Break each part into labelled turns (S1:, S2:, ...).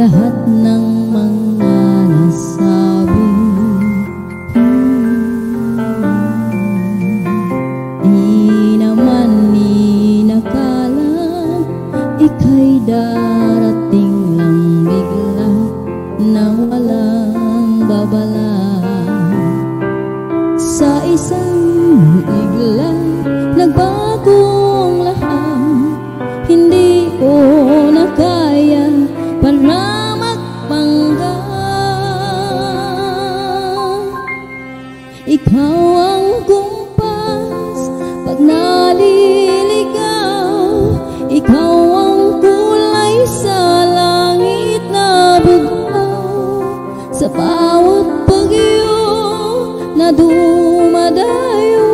S1: lahat ng mga nasabi. Di naman inakala ika'y darating lang bigla na walang babala. Sa isang igla nagbagong lahat, hindi ko na kaya para magpanggap. Ikaw ang kumpas pag naliligaw, ikaw ang kulay sa langit na bughaw. Sa bawat bagyo na dumadayo,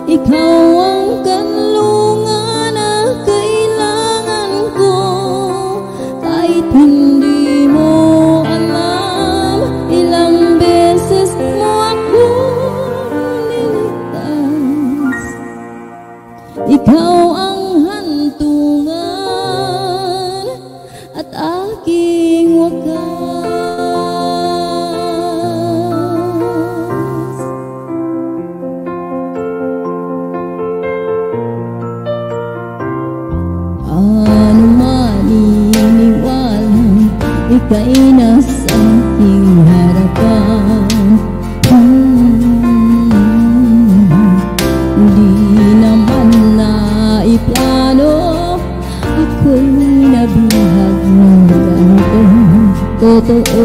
S1: ikaw ang kanlungan na kailangan ko. Kahit hindi mo alam, ilang beses mo ako niligtas. Ikaw ang hantungan at aking wakas. Ano man iniwanan, ika'y nasa aking harapan. Di naman naiplano, ako'y nabihag ng ganito. Totoo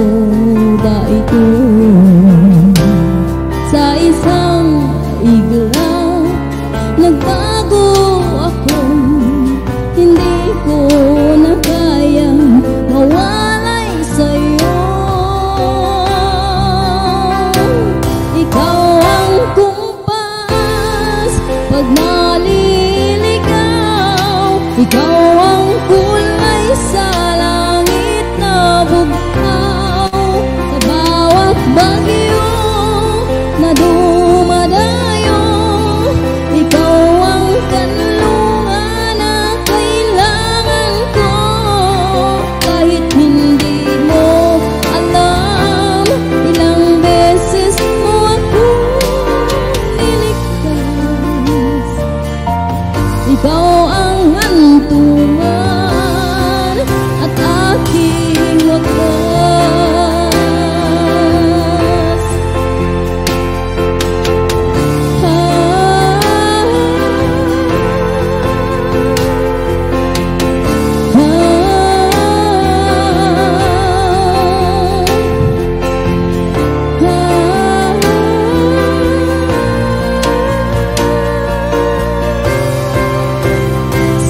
S1: ba ito? Sa isang igla nagbago ako, hindi ko na kayang mawalay sa'yo. Ikaw ang kumpas pag naliligaw, ikaw ang kulay sa langit na bughaw. Sa bawat bagyo na dumadayo, ikaw ang kanlungan na kailangan ko. Kahit hindi mo alam, ilang beses mo ako niligtas. Ikaw ang hantungan at aking wakas.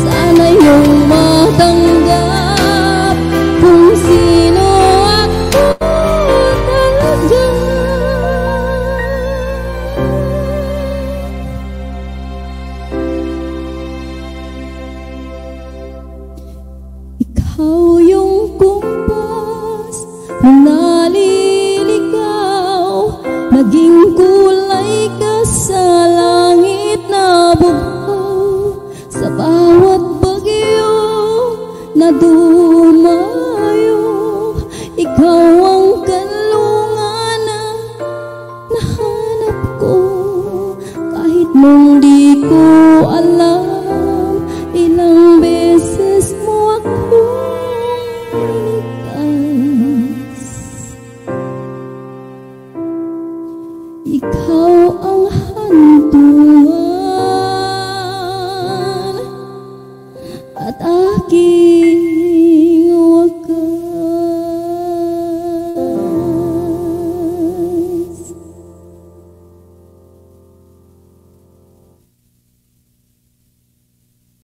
S1: Sana iyong matanggap kung sino ako talaga. Ikaw yung kumpas nung naliligaw, naging kulay ka sa langit na bughaw. Sa bawat bagyo na dumayo, ikaw ang kanlungan na nahanap ko. Kahit nung di ko alam, ilang beses mo ako niligtas. Ikaw